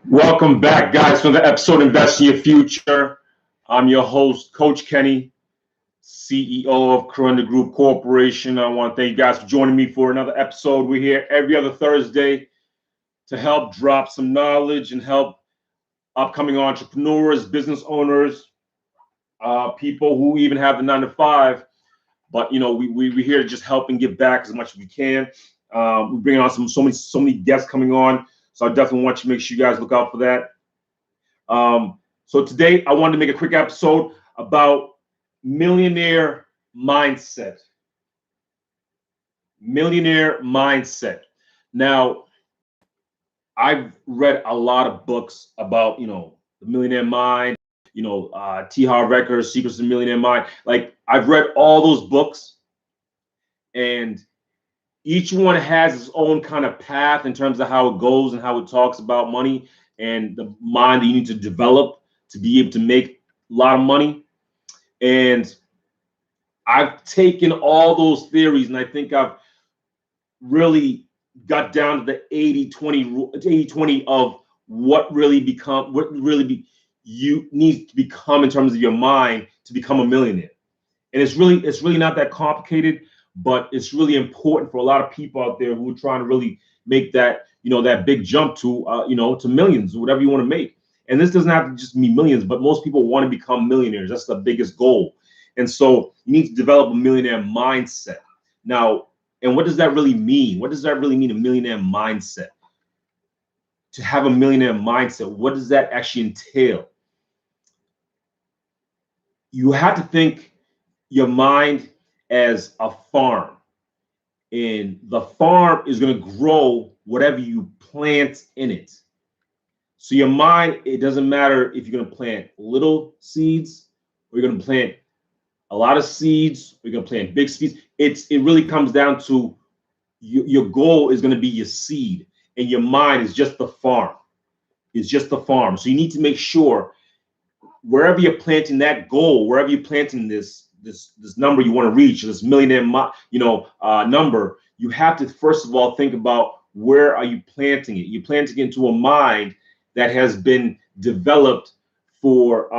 Welcome back, guys, for the episode Invest in Your Future. I'm your host, Coach Kenny, CEO of Kirunda Group Corporation. I want to thank you guys for joining me for another episode. We're here every other Thursday to help drop some knowledge and help upcoming entrepreneurs, business owners, people who even have the 9-to-5. But we're here to just help and give back as much as we can. We're bringing on so many guests coming on. So I definitely want you to make sure you guys look out for that. So today I wanted to make a quick episode about millionaire mindset. Millionaire mindset. Now, I've read a lot of books about, the millionaire mind, T. Harv Eker's Secrets of the Millionaire Mind. Like, I've read all those books, and each one has its own kind of path in terms of how it goes and how it talks about money and the mind that you need to develop to be able to make a lot of money. And I've taken all those theories, and I think I've really got down to the 80-20 of what you need to become in terms of your mind to become a millionaire. And it's really not that complicated, but it's really important for a lot of people out there who are trying to really make that, that big jump to, to millions or whatever you want to make. And this doesn't have to just be millions, but most people want to become millionaires. That's the biggest goal. And so you need to develop a millionaire mindset. Now, and what does that really mean? What does that really mean, a millionaire mindset? To have a millionaire mindset, what does that actually entail? You have to think your mind as a farm, and the farm is going to grow whatever you plant in it. So your mind, it doesn't matter if you're going to plant little seeds or you're going to plant a lot of seeds, or you're going to plant big seeds. It really comes down to your goal is going to be your seed, and your mind is just the farm. It's just the farm. So you need to make sure wherever you're planting that goal, wherever you're planting this number you want to reach, this millionaire, number, you have to first of all think about where are you planting it. You're planting it into a mind that has been developed for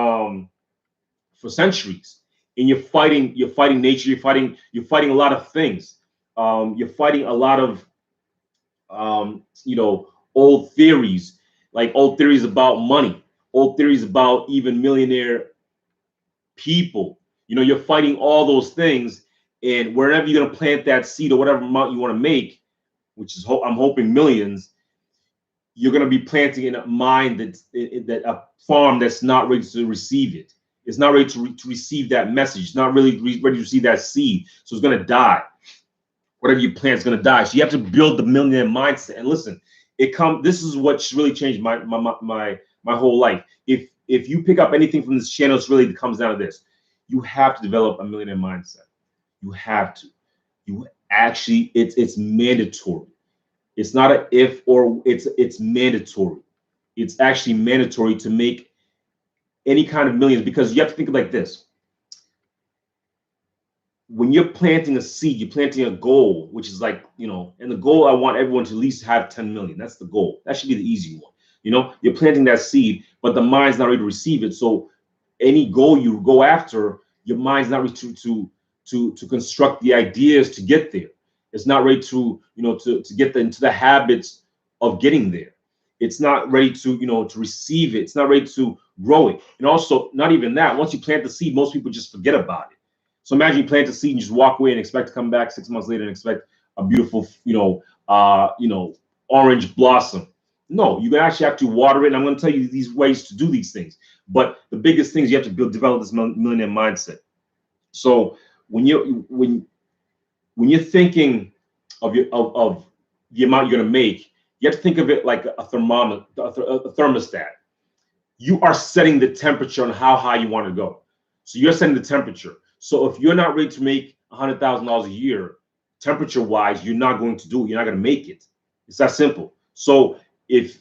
centuries, and you're fighting nature. You're fighting a lot of things. You're fighting a lot of old theories, like old theories about money, old theories about even millionaire people. You're fighting all those things, and wherever you're going to plant that seed or whatever amount you want to make, which is I'm hoping millions, you're going to be planting in a mind that a farm that's not ready to receive it. It's not ready to receive that message. It's not really ready to receive that seed. So it's going to die. Whatever you plant is going to die. So you have to build the millionaire mindset. And listen, this is what's really changed my whole life. If you pick up anything from this channel, it comes down to this. You have to develop a millionaire mindset. You have to. It's mandatory. It's not an if or it's mandatory. It's actually mandatory to make any kind of millions, because you have to think of it like this. When you're planting a seed, you're planting a goal, which is like, and the goal, I want everyone to at least have 10 million. That's the goal. That should be the easy one. You're planting that seed, but the mind's not ready to receive it. So any goal you go after, your mind's not ready to construct the ideas to get there. It's not ready to get into the habits of getting there. It's not ready to receive it. It's not ready to grow it. And also, not even that. Once you plant the seed, most people just forget about it. So imagine you plant a seed and just walk away and expect to come back 6 months later and expect a beautiful, orange blossom. No, you actually have to water it. And I'm going to tell you these ways to do these things. But the biggest thing is you have to develop this millionaire mindset. So when you're thinking of the amount you're going to make, you have to think of it like a thermometer, a thermostat. You are setting the temperature on how high you want to go. So you're setting the temperature. So if you're not ready to make $100,000 a year, temperature-wise, you're not going to do it. You're not going to make it. It's that simple. So if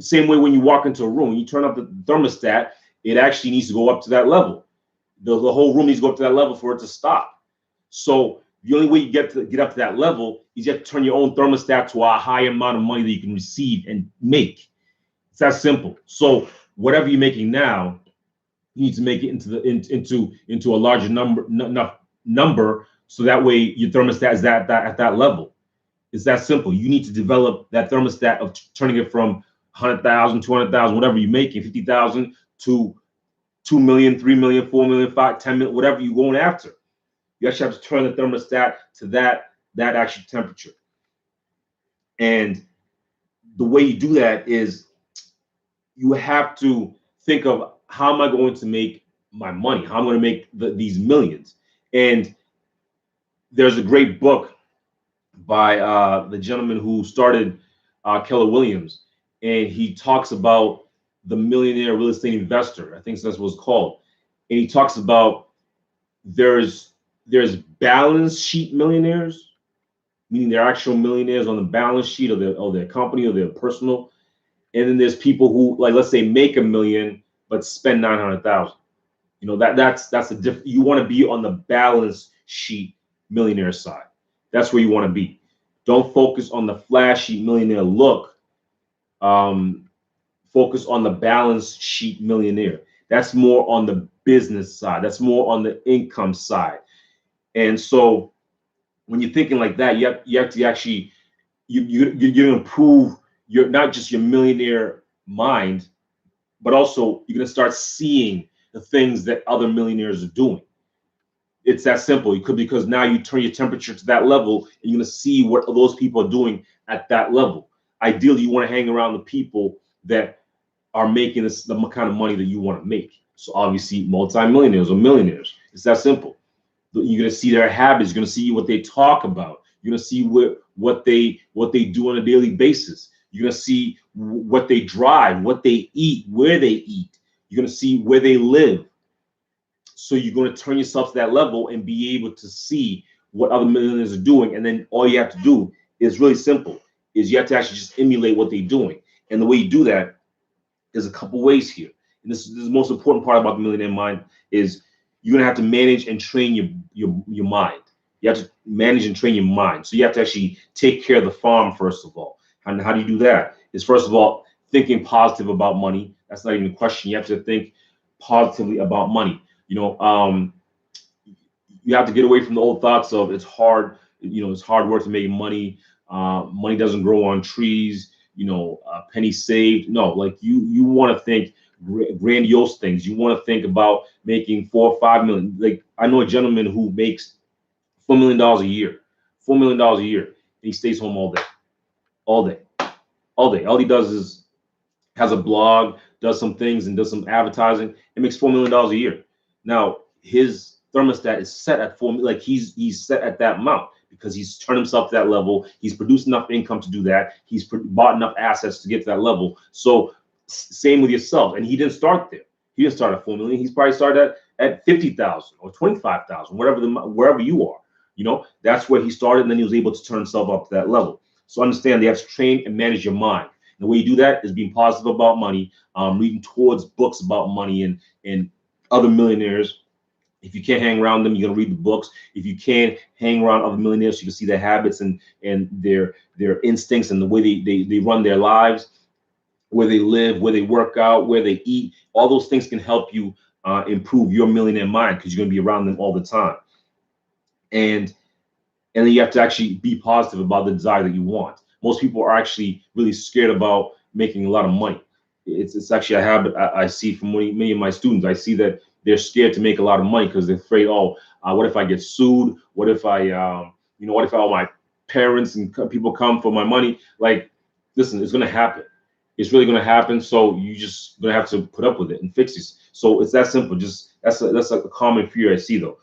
same way when you walk into a room, you turn up the thermostat, it actually needs to go up to that level. The whole room needs to go up to that level for it to stop. So the only way you get up to that level is you have to turn your own thermostat to a high amount of money that you can receive and make. It's that simple. So whatever you're making now, you need to make it into a larger number, so that way your thermostat is that at that level. It's that simple. You need to develop that thermostat of turning it from 100,000, 200,000, whatever you're making, 50,000 to 2 million, 3 million, 4 million, 5, 10 million, whatever you're going after. You actually have to turn the thermostat to that actual temperature. And the way you do that is you have to think of, how am I going to make my money? How am I going to make these millions? And there's a great book by the gentleman who started Keller Williams, and he talks about the millionaire real estate investor. I think that's what it's called. And he talks about there's balance sheet millionaires, meaning they're actual millionaires on the balance sheet of their company or their personal. And then there's people who, like, let's say, make $1 million but spend 900,000. You know, that's a different. You want to be on the balance sheet millionaire side. That's where you want to be. Don't focus on the flashy millionaire look. Focus on the balance sheet millionaire. That's more on the business side. That's more on the income side. And so when you're thinking like that, you have to actually you improve your, not just your millionaire mind, but also you're going to start seeing the things that other millionaires are doing. It's that simple. You could, because now you turn your temperature to that level, and you're going to see what those people are doing at that level. Ideally, you want to hang around the people that are making the kind of money that you want to make. So obviously, multimillionaires or millionaires. It's that simple. You're going to see their habits. You're going to see what they talk about. You're going to see what they do on a daily basis. You're going to see what they drive, what they eat, where they eat. You're going to see where they live. So you're going to turn yourself to that level and be able to see what other millionaires are doing. And then all you have to do is really simple, is you have to actually just emulate what they're doing. And the way you do that, there's a couple ways here. And this is the most important part about the millionaire mind, is you're going to have to manage and train your mind. You have to manage and train your mind. So you have to actually take care of the farm, first of all. And how do you do that? Is, first of all, thinking positive about money. That's not even a question. You have to think positively about money. You know, you have to get away from the old thoughts of it's hard. You know, it's hard work to make money. Money doesn't grow on trees. You know, penny saved. No, like you want to think grandiose things. You want to think about making 4 or 5 million. Like, I know a gentleman who makes $4 million a year, $4 million a year, and he stays home all day, all day, all day. All he does is has a blog, does some things, and does some advertising, and makes $4 million a year. Now his thermostat is set at 4 million. Like, he's set at that amount because he's turned himself to that level. He's produced enough income to do that. He's bought enough assets to get to that level. So same with yourself. And he didn't start there. He didn't start at 4 million. He's probably started at 50,000 or 25,000, wherever you are. You know, that's where he started, and then he was able to turn himself up to that level. So understand, you have to train and manage your mind. And the way you do that is being positive about money, reading towards books about money and other millionaires. If you can't hang around them, you're gonna read the books. If you can't hang around other millionaires, you can see their habits and their instincts and the way they run their lives, where they live, where they work out, where they eat. All those things can help you improve your millionaire mind, because you're gonna be around them all the time. And then you have to actually be positive about the desire that you want. Most people are actually really scared about making a lot of money. It's actually a habit I see from many of my students. I see that they're scared to make a lot of money because they're afraid, what if I get sued? What if what if all my parents and people come for my money? Like, listen, it's going to happen. It's really going to happen. So you just going to have to put up with it and fix it. So it's that simple. Just that's like a common fear I see, though.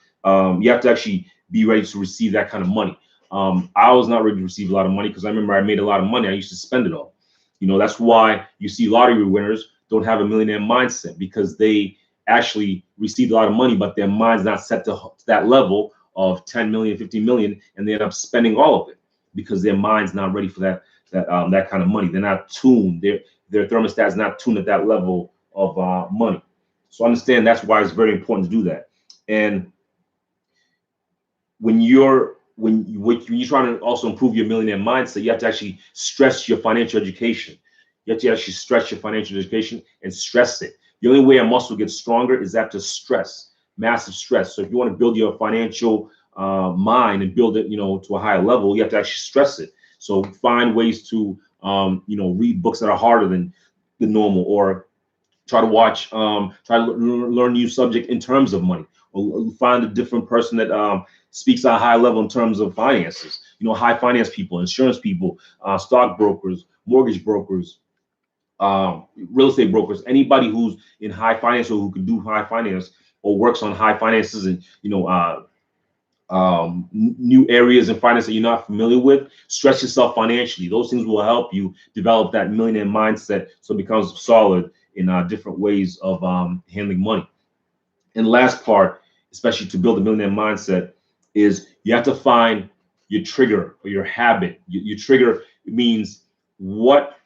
You have to actually be ready to receive that kind of money. I was not ready to receive a lot of money because I remember I made a lot of money. I used to spend it all. You know, that's why you see lottery winners don't have a millionaire mindset, because they actually received a lot of money, but their mind's not set to that level of 10 million, 50 million, and they end up spending all of it because their mind's not ready for that kind of money. They're not tuned. Their thermostat is not tuned at that level of money. So understand, that's why it's very important to do that. And when you're trying to also improve your millionaire mindset, you have to actually stress your financial education. You have to actually stretch your financial education and stress it. The only way a muscle gets stronger is after stress, massive stress. So if you want to build your financial mind and build it, you know, to a higher level, you have to actually stress it. So find ways to, you know, read books that are harder than the normal, or try to watch, try to learn new subject in terms of money, or find a different person that speaks at a high level in terms of finances. You know, high finance people, insurance people, stock brokers, mortgage brokers, real estate brokers, anybody who's in high finance or who can do high finance or works on high finances, and you know, new areas in finance that you're not familiar with. Stretch yourself financially. Those things will help you develop that millionaire mindset, so it becomes solid in different ways of handling money. And last part, especially to build a millionaire mindset, is you have to find your trigger or your habit. Your trigger means what,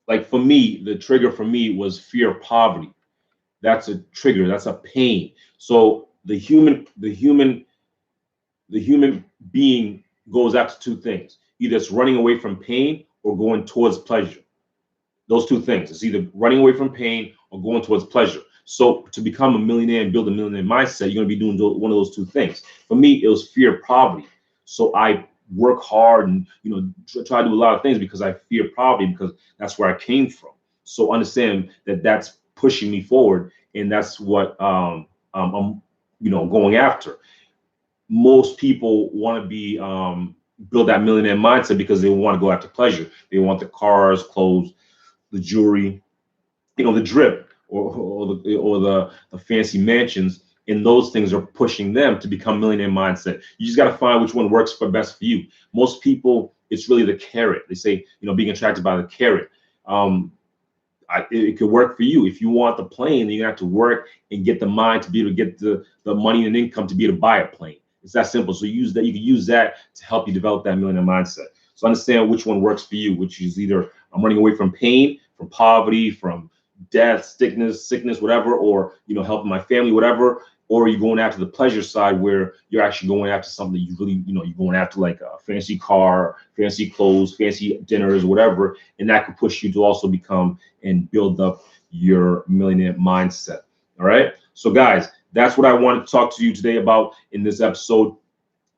like for me, the trigger for me was fear of poverty. That's a trigger. That's a pain. So the human being goes after two things. Either it's running away from pain or going towards pleasure. Those two things. It's either running away from pain or going towards pleasure. So to become a millionaire and build a millionaire mindset, you're going to be doing one of those two things. For me, it was fear of poverty. So I work hard and, you know, try to do a lot of things because I fear poverty, because that's where I came from. So understand that that's pushing me forward, and that's what I'm, you know, going after. Most people want to be build that millionaire mindset because they want to go after pleasure. They want the cars, clothes, the jewelry, you know, the drip, or the fancy mansions, and those things are pushing them to become millionaire mindset. You just got to find which one works for best for you. Most people, it's really the carrot. They say, you know, being attracted by the carrot. It could work for you. If you want the plane, then you're gonna have to work and get the mind to be able to get the money and income to be able to buy a plane. It's that simple. So use that. You can use that to help you develop that millionaire mindset. So understand which one works for you, which is either I'm running away from pain, from poverty, from death, sickness, whatever, or, you know, helping my family, whatever, or you're going after the pleasure side where you're actually going after something you really, you know, you're going after like a fancy car, fancy clothes, fancy dinners, whatever, and that could push you to also become and build up your millionaire mindset. All right. So guys, that's what I wanted to talk to you today about in this episode.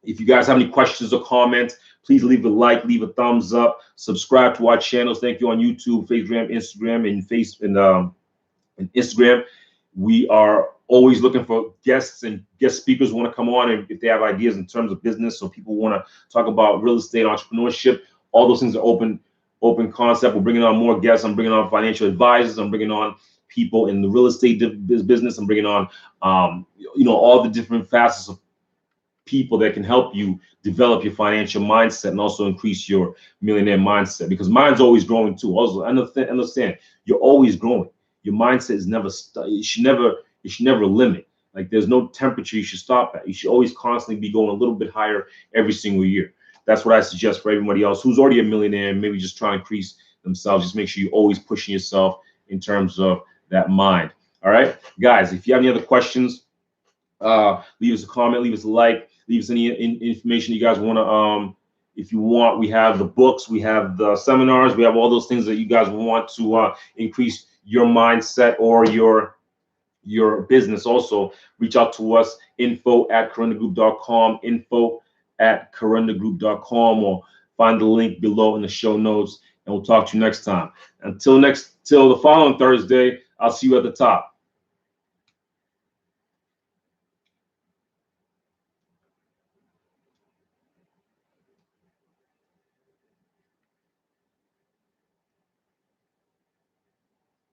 If you guys have any questions or comments, please leave a like, leave a thumbs up, subscribe to our channels. Thank you on YouTube, Facebook, Instagram, and Instagram. We are always looking for guests and guest speakers who want to come on, and if they have ideas in terms of business, so people want to talk about real estate, entrepreneurship, all those things are open concept. We're bringing on more guests. I'm bringing on financial advisors. I'm bringing on people in the real estate business. I'm bringing on, you know, all the different facets of people that can help you develop your financial mindset and also increase your millionaire mindset, because mine's always growing too. Also, understand you're always growing. Your mindset is never it should never limit. Like there's no temperature you should stop at. You should always constantly be going a little bit higher every single year. That's what I suggest for everybody else who's already a millionaire and maybe just trying to increase themselves. Just make sure you're always pushing yourself in terms of that mind. All right, guys, if you have any other questions, leave us a comment, leave us a like, leave us any information you guys want to, if you want. We have the books, we have the seminars, we have all those things that you guys want to increase your mindset or your business. Also reach out to us, info@kirundagroup.com, info@kirundagroup.com, or find the link below in the show notes, and we'll talk to you next time. Till the following Thursday, I'll see you at the top.